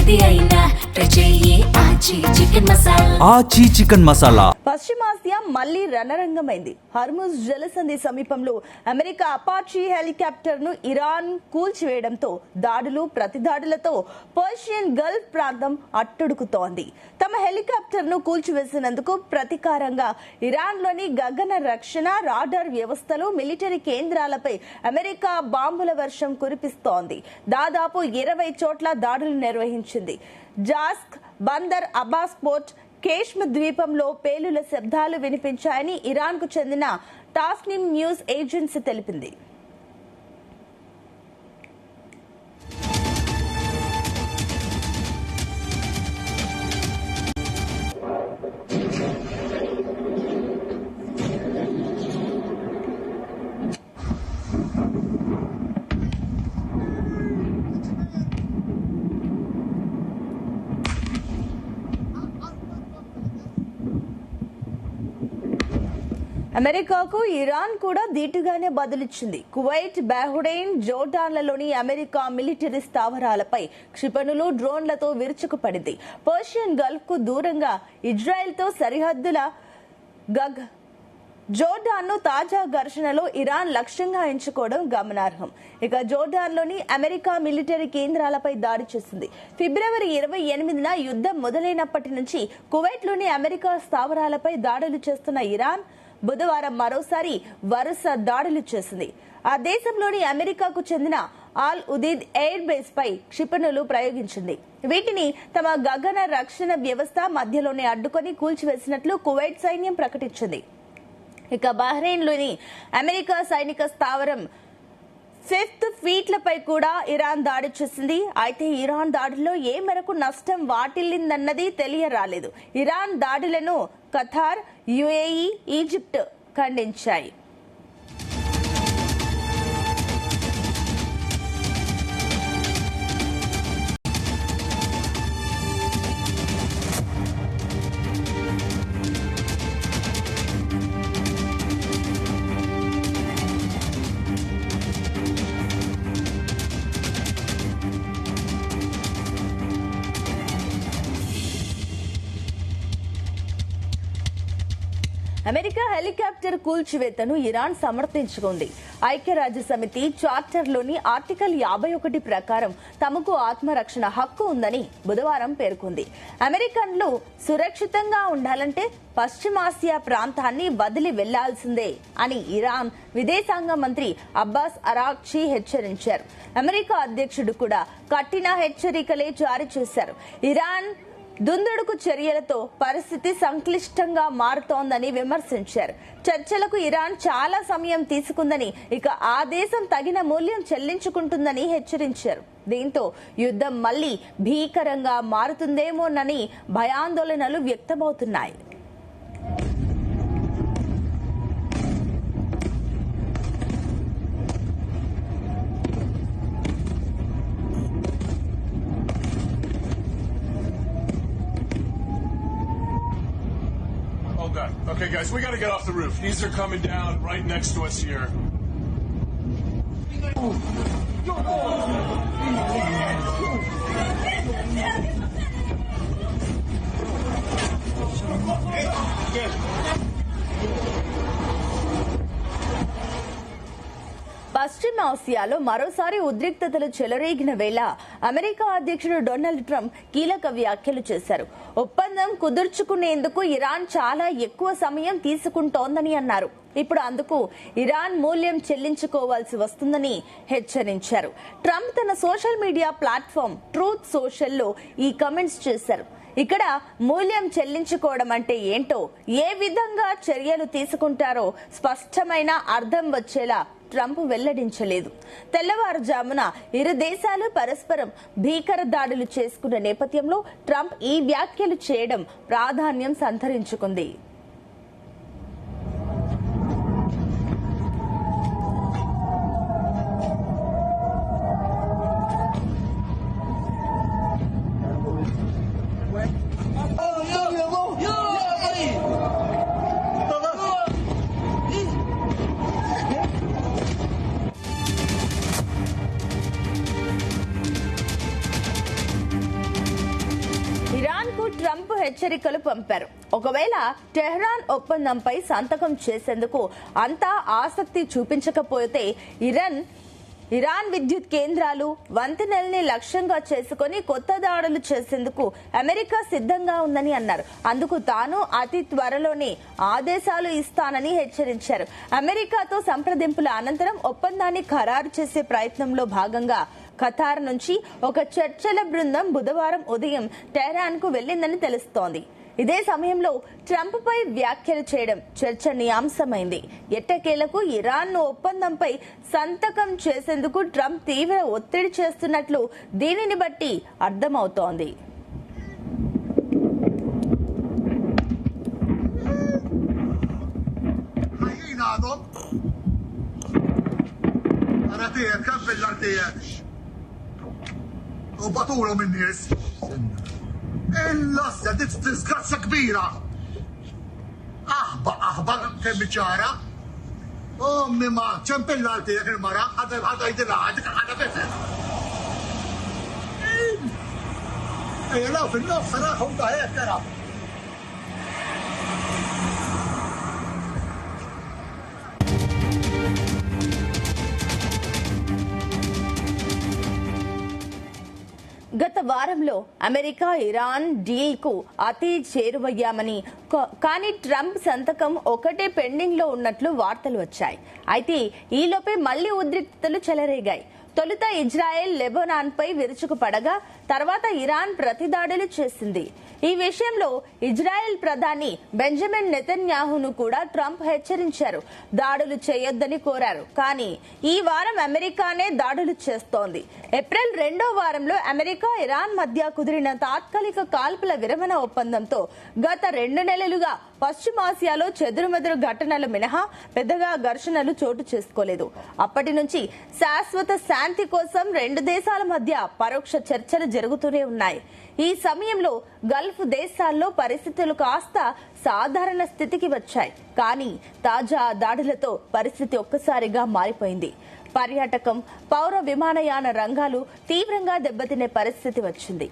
ఏది అయినా ఆచి చికెన్ మసాలా. పశ్చిమాసియా మళ్లీ రణరంగమైంది. హర్ముజ్ జలసంధి సమీపంలో అమెరికా అపాచీ హెలికాప్టర్ ను ఇరాన్ కూల్చివేయడంతో దాడులు ప్రతిదాడులతో పర్షియన్ గల్ఫ్ ప్రాంతం అట్టుడుకుతోంది. తమ హెలికాప్టర్ ను కూల్చివేసినందుకు ప్రతీకారంగా ఇరాన్ లోని గగన రక్షణ రాడార్ వ్యవస్థలు మిలిటరీ కేంద్రాలపై అమెరికా బాంబుల వర్షం కురిపిస్తోంది. దాదాపు 20 చోట్ల దాడులు నిర్వహించింది. జాస్క్, బందర్ అబ్బాస్ పోర్ట్, కేష్మ్ ద్వీపంలో పేలుల శబ్దాలు వినిపించాయని ఇరాన్ కు చెందిన టాస్నిమ్ న్యూస్ ఏజెన్సీ తెలిపింది. అమెరికాకు ఇరాన్ కూడా ధీటుగానే బదులిచ్చింది. కువైట్, బహ్రెయిన్, జోర్డాన్లలోని అమెరికా మిలిటరీ స్థావరాలపై క్షిపణులు, డ్రోన్లతో విరుచుకుపడింది. పర్షియన్ గల్ఫ్ కు దూరంగా ఇజ్రాయెల్తో సరిహద్దుల జోర్డాన్ ను తాజా ఘర్షణలో ఇరాన్ లక్ష్యంగా ఎంచుకోవడం గమనార్హం. ఇక జోర్డాన్లోని అమెరికా మిలిటరీ కేంద్రాలపై దాడి చేసింది. ఫిబ్రవరి 28న యుద్ధం మొదలైనప్పటి నుంచి కువైట్లోని అమెరికా స్థావరాలపై దాడులు చేస్తున్న ఇరాన్ బుధవారం మరోసారి వరుస దాడులు చేసింది. ఆ దేశంలోని అమెరికాకు చెందిన ఆల్ ఉదీద్ ఎయిర్ బేస్ పై క్షిపణులు ప్రయోగించింది. వీటిని తమ గగన రక్షణ వ్యవస్థ మధ్యలోనే అడ్డుకొని కూల్చివేసినట్లు కువైట్ సైన్యం ప్రకటించింది. ఇక బహ్రెయిన్ లోని అమెరికా సైనిక స్థావరం 5th ఫ్లీట్లపై కూడా ఇరాన్ దాడి చేసింది. అయితే ఇరాన్ దాడిలో ఏ మేరకు నష్టం వాటిల్లిందన్నది తెలియరాలేదు. ఇరాన్ దాడులను ఖతార్, యుఏఈ, ఈజిప్ట్ ఖండించాయి. అమెరికా హెలికాప్టర్ కూల్చివేతను ఇరాన్ సమర్థించుకుంది. ఐక్యరాజ్య సమితి చార్టర్లోని ఆర్టికల్ 51 ప్రకారం తమకు ఆత్మరక్షణ హక్కు ఉందని బుధవారం పేర్కొంది. అమెరికన్లు సురక్షితంగా ఉండాలంటే పశ్చిమాసియా ప్రాంతాన్ని వదిలి వెళ్లాల్సిందే అని ఇరాన్ విదేశాంగ మంత్రి అబ్బాస్ అరాగ్చి హెచ్చరించారు. అమెరికా అధ్యక్షుడు కూడా కఠిన హెచ్చరికలే జారీ చేశారు. ఇరాన్ దుందుడుకు చర్యలతో పరిస్థితి సంక్లిష్టంగా మారుతోందని విమర్శించారు. చర్చలకు ఇరాన్ చాలా సమయం తీసుకుందని, ఇక ఆ దేశం తగిన మూల్యం చెల్లించుకుంటుందని హెచ్చరించారు. దీంతో యుద్ధం మళ్లీ భీకరంగా మారుతుందేమోనని భయాందోళనలు వ్యక్తమవుతున్నాయి. Okay, guys, we got to get off the roof. These are coming down right next to us here. పశ్చిమాసియాలో మరోసారి ఉద్రిక్తతలు చెలరేగిన వేళ అమెరికా అధ్యక్షుడు డొనాల్డ్ ట్రంప్ కీలక వ్యాఖ్యలు చేశారు. ఒప్పందం కుదుర్చుకునేందుకు ఇరాన్ చాలా ఎక్కువ సమయం తీసుకుంటోందని అన్నారు. ఇప్పుడు అందుకు ఇరాన్ మూల్యం చెల్లించుకోవాల్సి వస్తుందని హెచ్చరించారు. ట్రంప్ తన సోషల్ మీడియా ప్లాట్ఫామ్ ట్రూత్ సోషల్లో ఈ కమెంట్స్ చేశారు. ఇక్కడ మూల్యం చెల్లించుకోవడం అంటే ఏంటో, ఏ విధంగా చర్యలు తీసుకుంటారో స్పష్టమైన అర్థం వచ్చేలా ట్రంప్ వెల్లడించలేదు. తెల్లవారుజామున ఇరు దేశాలు పరస్పరం భీకర దాడులు చేసుకున్న నేపథ్యంలో ట్రంప్ ఈ వ్యాఖ్యలు చేయడం ప్రాధాన్యం సంతరించుకుంది. ట్రంప్ హెచ్చరికలు పంపారు. ఒకవేళ టెహ్రాన్ ఒప్పందంపై సంతకం చేసేందుకు అంతా ఆసక్తి చూపించకపోతే ఇరాన్ విద్యుత్ కేంద్రాలు, వంతెనల్ని లక్ష్యంగా చేసుకుని కొత్త దాడులు చేసేందుకు అమెరికా సిద్ధంగా ఉందని అన్నారు. అందుకు తాను అతి త్వరలోనే ఆదేశాలు ఇస్తానని హెచ్చరించారు. అమెరికాతో సంప్రదింపుల అనంతరం ఒప్పందాన్ని ఖరారు చేసే ప్రయత్నంలో భాగంగా ఖతార్ నుంచి ఒక చర్చల బృందం బుధవారం ఉదయం టెహ్రాన్ కు వెళ్లిందని తెలుస్తోంది. ఇదే సమయంలో ట్రంప్ పై వ్యాఖ్యలు చేయడం చర్చనీయాంశమైంది. ఎట్టకేలకు ఇరాన్ ఒప్పందంపై సంతకం చేసేందుకు ట్రంప్ తీవ్ర ఒత్తిడి చేస్తున్నట్లు దీనిని బట్టి అర్థమవుతోంది. Il-lassa dit disgrazza kbira. Aħbar kemm ċara. Ommi ma ċempillalti jek il-mara, ħadha jdilha, ħadha bifet. Ejlaw fil-nofs raħum daħek tara. గత వారంలో అమెరికా ఇరాన్ డీల్ కు అతి చేరువయ్యామని, కానీ ట్రంప్ సంతకం ఒకటే పెండింగ్ లో ఉన్నట్లు వార్తలు వచ్చాయి. అయితే ఈలోపే మళ్లీ ఉద్రిక్తతలు చెలరేగాయి. తొలుత ఇజ్రాయెల్ లెబనాన్ పై విరుచుకుపడగా తర్వాత ఇరాన్ ప్రతిదాడులు చేసింది. ఈ విషయంలో ఇజ్రాయెల్ ప్రధాని బెంజమిన్ నెతన్యాహును కూడా ట్రంప్ హెచ్చరించారు. దాడులు చేయొద్దని కోరారు. కానీ ఈ వారం అమెరికానే దాడులు చేస్తోంది. ఏప్రిల్ 2వ వారంలో అమెరికా ఇరాన్ మధ్య కుదిరిన తాత్కాలిక కాల్పుల విరమణ ఒప్పందంతో గత 2 నెలలుగా పశ్చిమాసియాలో చెదురుమెదురు ఘటనలు మినహా పెద్దగా ఘర్షణలు చోటు చేసుకోలేదు. అప్పటి నుంచి శాశ్వత శాంతి కోసం 2 దేశాల మధ్య పరోక్ష చర్చలు జరుగుతూనే ఉన్నాయి. ఈ సమయంలో గల్ఫ్ దేశాల్లో పరిస్థితులు కాస్త సాధారణ స్థితికి వచ్చాయి. కానీ తాజా దాడులతో పరిస్థితి ఒక్కసారిగా మారిపోయింది. పర్యాటకం, పౌర విమానయాన రంగాలు తీవ్రంగా దెబ్బతినే పరిస్థితి వచ్చింది.